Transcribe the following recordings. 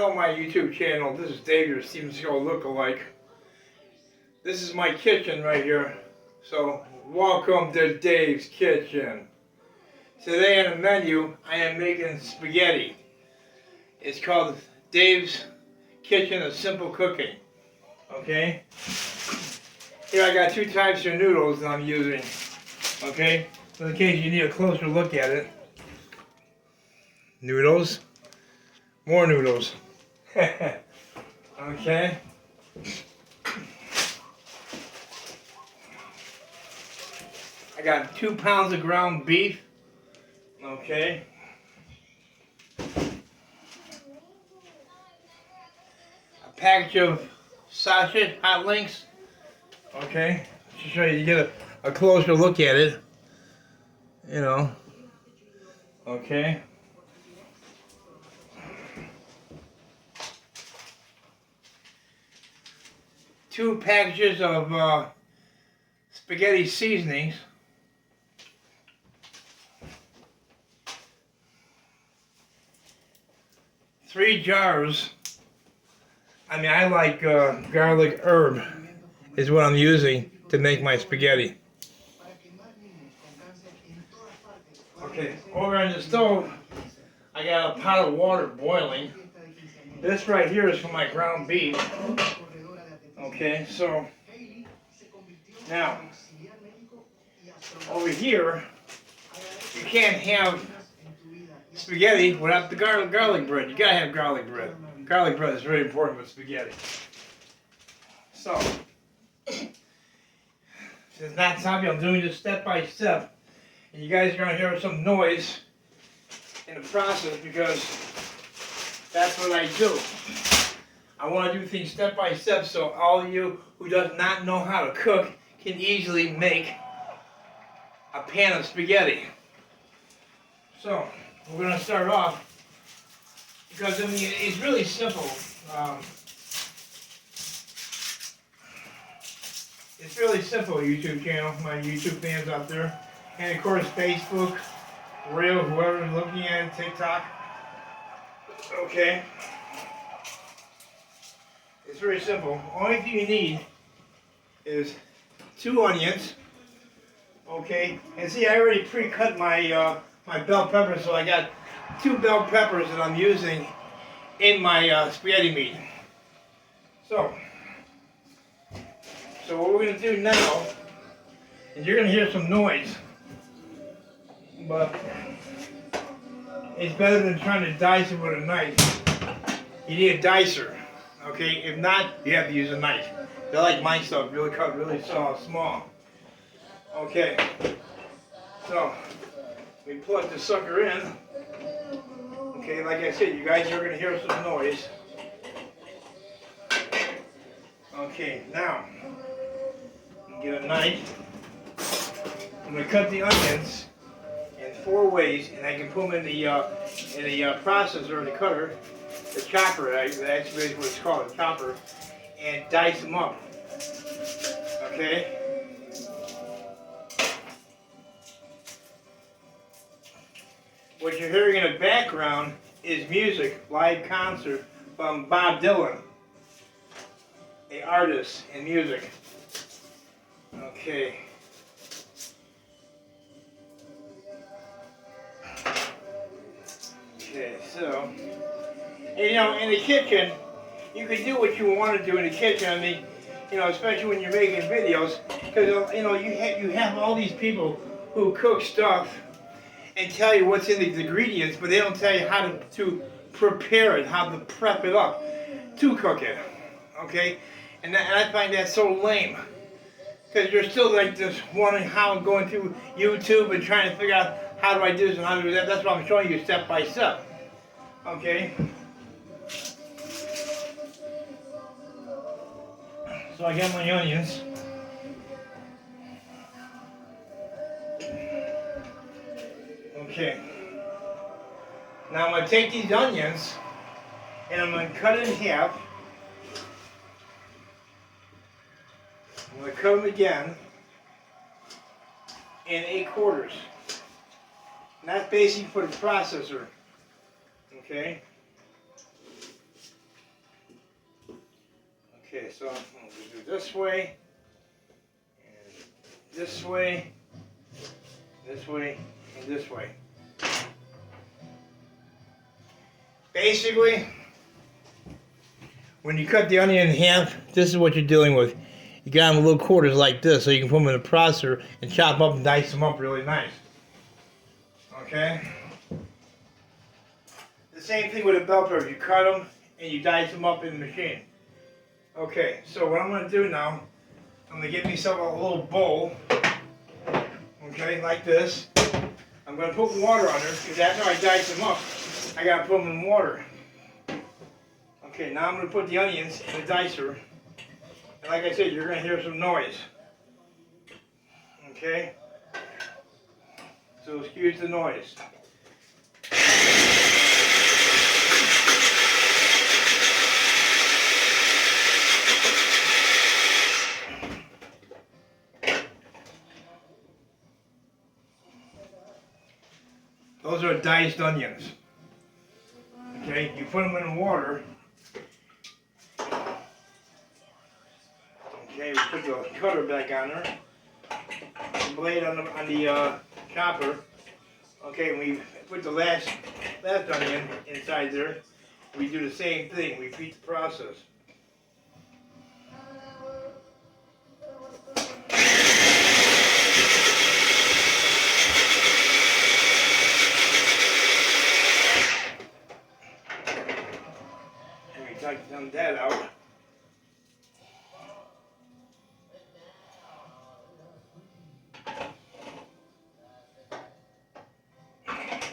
Hello, my YouTube channel. This is Dave, your Steven Seagal lookalike. This is my kitchen right here. So, welcome to Dave's Kitchen. Today on the menu, I am making spaghetti. It's called Dave's Kitchen of Simple Cooking. Okay? Here I got two types of noodles that I'm using. Okay? So in case you need a closer look at it. Noodles. More noodles. Okay. I got 2 pounds of ground beef. Okay. A package of sausage, hot links. Okay. To show you to get a closer look at it. You know. Okay. Two packages of spaghetti seasonings. Three jars. I mean, I like garlic herb is what I'm using to make my spaghetti. Okay, over on the stove, I got a pot of water boiling. This right here is for my ground beef. Okay, so now over here, you can't have spaghetti without the garlic bread. You gotta have garlic bread. Garlic bread is very important with spaghetti. So, since that's how I'm doing this step by step, and you guys are gonna hear some noise in the process because that's what I do. I want to do things step by step so all of you who does not know how to cook can easily make a pan of spaghetti. So, we're going to start off because I mean it's really simple. It's really simple, YouTube channel, my YouTube fans out there. And of course Facebook, Reel, whoever's looking at it, TikTok. Okay. It's very simple. Only thing you need is 2 onions. Okay, and see, I already pre-cut my my bell peppers, so I got 2 bell peppers that I'm using in my spaghetti meat. So what we're gonna do now, and you're gonna hear some noise, but it's better than trying to dice it with a knife. You need a dicer. Okay, if not, you have to use a knife. They like my stuff, really cut really small. Okay, so we plug the sucker in. Okay, like I said, you guys are going to hear some noise. Okay, now, get a knife. I'm going to cut the onions in 4 ways, and I can put them in the processor, the cutter. The chopper, that's basically what it's called, a chopper, and dice them up. Okay? What you're hearing in the background is music, live concert from Bob Dylan, an artist in music. Okay. Okay, so. And, you know, in the kitchen, you can do what you want to do in the kitchen. I mean, you know, especially when you're making videos, because you know you have all these people who cook stuff and tell you what's in the ingredients, but they don't tell you how to prepare it, how to prep it up to cook it. Okay, and I find that so lame, because you're still like just wondering how I'm going through YouTube and trying to figure out how do I do this and how to do that. That's what I'm showing you step by step. Okay. So I got my onions. Okay. Now I'm going to take these onions and I'm going to cut it in half. I'm going to cut them again in 8/4. And that's basically for the processor. Okay. Okay, so I'm going to do this way, and this way, and this way. Basically, when you cut the onion in half, this is what you're dealing with. You got them in little quarters like this, so you can put them in a processor and chop them up and dice them up really nice. Okay? The same thing with a bell pepper. You cut them and you dice them up in the machine. Okay, so what I'm going to do now, I'm going to get myself a little bowl, okay, like this. I'm going to put water on it, because after I dice them up, I got to put them in water. Okay, now I'm going to put the onions in the dicer. And like I said, you're going to hear some noise. Okay? So excuse the noise. Those are diced onions. Okay, you put them in water. Okay, we put the cutter back on there. The blade on the chopper. Okay, we put the last onion inside there. We do the same thing. We repeat the process. Take that out.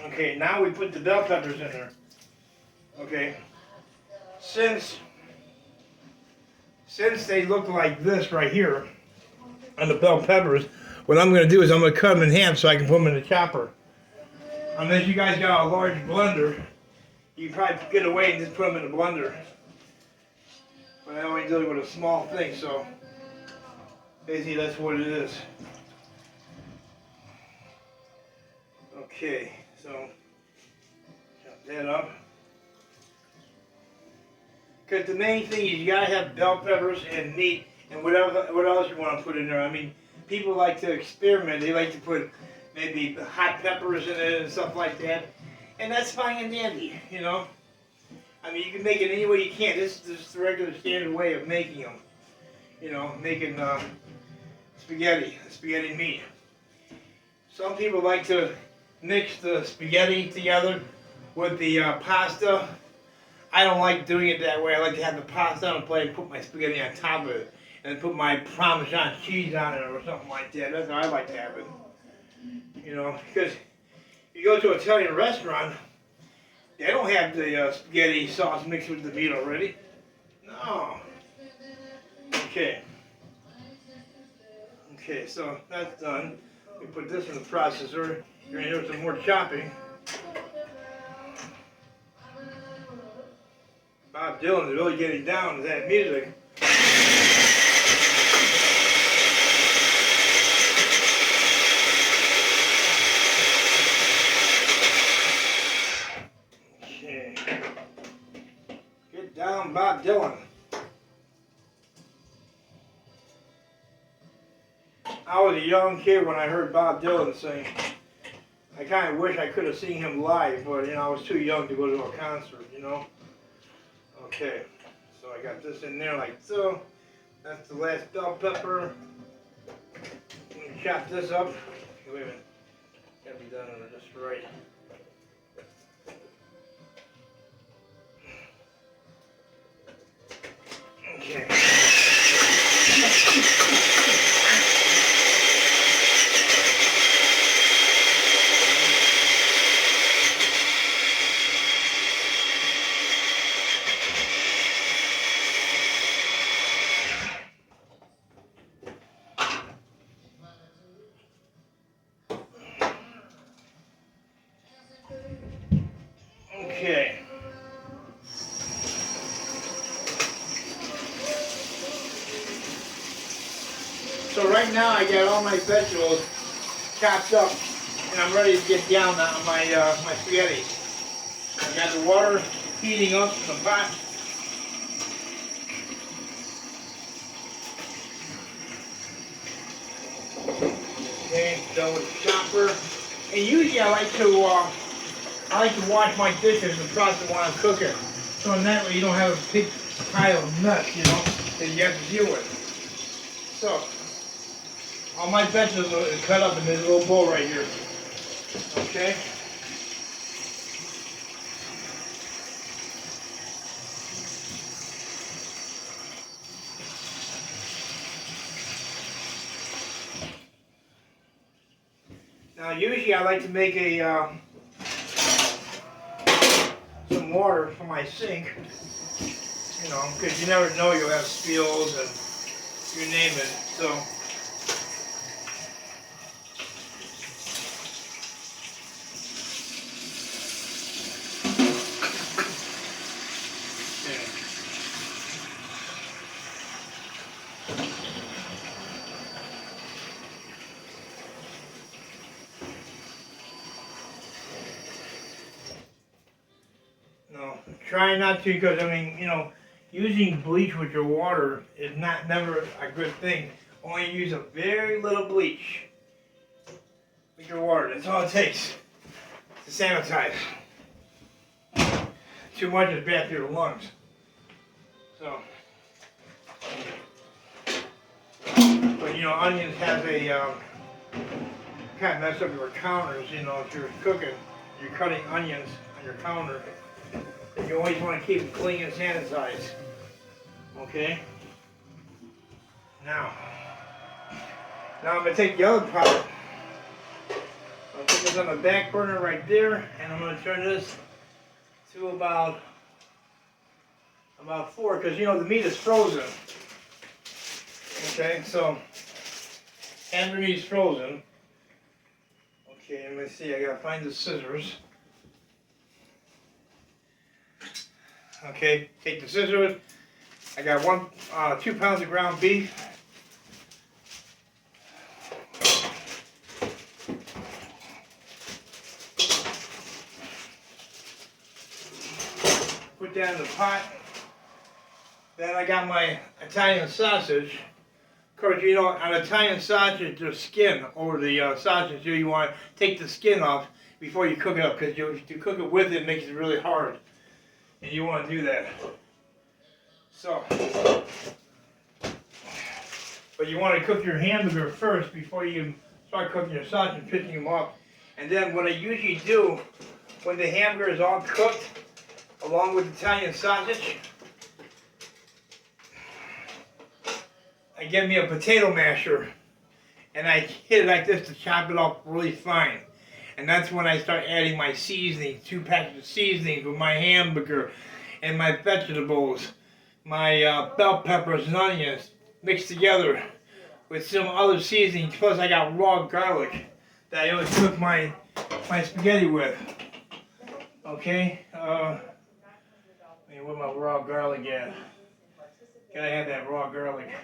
Okay, now we put the bell peppers in there. Okay, since they look like this right here on the bell peppers, what I'm going to do is I'm going to cut them in half so I can put them in the chopper. Unless you guys got a large blender, you can probably get away and just put them in the blender. But I only deal with a small thing, so basically that's what it is. Okay, so chop that up. Because the main thing is you gotta have bell peppers and meat and what else you want to put in there. I mean, people like to experiment. They like to put maybe hot peppers in it and stuff like that, and that's fine and dandy, you know. I mean, you can make it any way you can. This is the regular standard way of making them. You know, making spaghetti meat. Some people like to mix the spaghetti together with the pasta. I don't like doing it that way. I like to have the pasta on a plate and put my spaghetti on top of it. And put my Parmesan cheese on it or something like that. That's how I like to have it. You know, because you go to an Italian restaurant, they don't have the spaghetti sauce mixed with the meat already. No. Okay. Okay, so that's done. We put this in the processor. You're going to hear some more chopping. Bob Dylan is really getting down to that music. Okay. Get down, Bob Dylan. I was a young kid when I heard Bob Dylan sing. I kind of wish I could have seen him live, but you know, I was too young to go to a concert, you know. Okay, so I got this in there like so. That's the last bell pepper. Let me chop this up. Wait a minute. Gotta be done on this right. Okay. Okay. So right now I got all my vegetables chopped up and I'm ready to get down on my my spaghetti. I got the water heating up in the pot. Okay, done with the chopper. And usually I like to wash my dishes in the process while I'm cooking. So in that way you don't have a big pile of nuts, you know, that you have to deal with. So, all my vegetables are cut up in this little bowl right here. Okay? Now usually I like to make some water for my sink, you know, because you never know, you'll have spills and you name it. So no, try not to, because I mean, you know, using bleach with your water is never a good thing. Only use a very little bleach with your water. That's all it takes to sanitize. Too much is bad for your lungs. So, but you know, onions have a kind of mess up your counters. You know, if you're cooking, you're cutting onions on your counter. You always want to keep them clean and sanitized. Okay? Now I'm going to take the other pot. I'll put this on the back burner right there, and I'm going to turn this to about 4, because you know the meat is frozen. Okay, so hamburger meat is frozen. Okay, let me see, I gotta find the scissors. Okay, take the scissors. I got 2 pounds of ground beef. Put that in the pot. Then I got my Italian sausage. Of course, you know, on Italian sausage, there's skin over the sausage, so you want to take the skin off before you cook it up, because if you cook it with it, it makes it really hard. And you want to do that. So, but you want to cook your hamburger first before you start cooking your sausage and picking them up. And then what I usually do, when the hamburger is all cooked, along with Italian sausage, I get me a potato masher, and I hit it like this to chop it up really fine. And that's when I start adding my seasoning, 2 packets of seasonings with my hamburger and my vegetables, my bell peppers and onions mixed together with some other seasonings. Plus I got raw garlic that I always cook my spaghetti with. Okay, where my raw garlic at? Gotta have that raw garlic.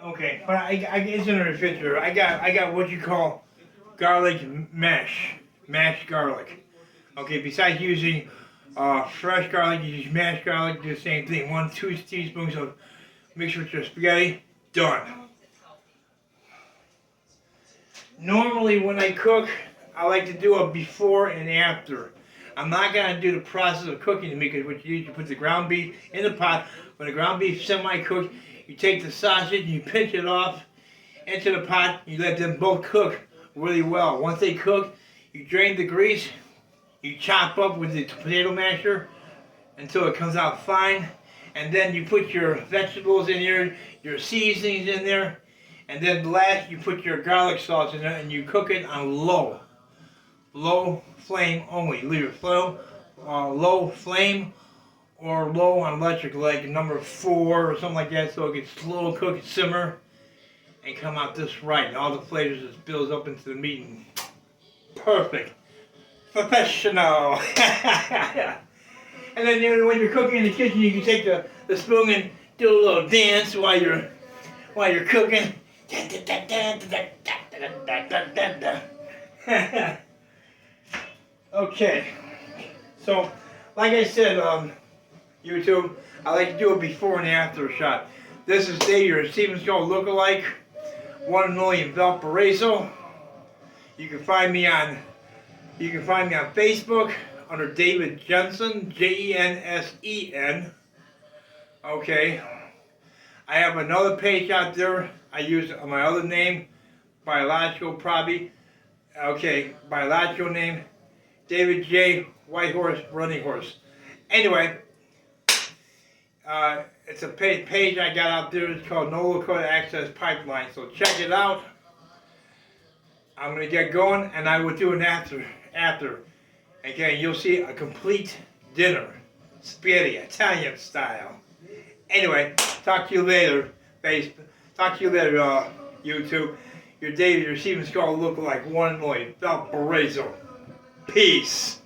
Okay, but it's in the refrigerator. I got what you call garlic mashed garlic. Okay, besides using fresh garlic, you use mashed garlic, do the same thing. 1-2 teaspoons of mixed with your spaghetti, done. Normally when I cook, I like to do a before and after. I'm not gonna do the process of cooking because what you do, you put the ground beef in the pot. When the ground beef semi-cooked, you take the sausage and you pinch it off into the pot. You let them both cook really well. Once they cook, you drain the grease. You chop up with the potato masher until it comes out fine. And then you put your vegetables in there, your seasonings in there. And then last, you put your garlic sauce in there and you cook it on low flame only. Leave it low flame or low on electric, like number 4 or something like that, so it gets slow cook, simmer, and come out just right. And all the flavors just builds up into the meat. And perfect. Professional. And then when you're cooking in the kitchen, you can take the spoon and do a little dance while you're cooking. Okay. So, like I said, YouTube, I like to do a before and after shot. This is Dave, your Steven Skull lookalike, one and only in Valparaiso. You can find me on Facebook under David Jensen, Jensen. Okay. I have another page out there. I use my other name, biological probably. Okay, biological name, David J. White Horse, Running Horse. Anyway, it's a page I got out there. It's called No Lakota Access Pipeline. So check it out. I'm going to get going, and I will do an after. Again, you'll see a complete dinner, spaghetti, Italian style. Anyway, talk to you later, Talk to you later, YouTube. Your David, your Steven Skull lookalike, one and only, Valparaiso. Peace.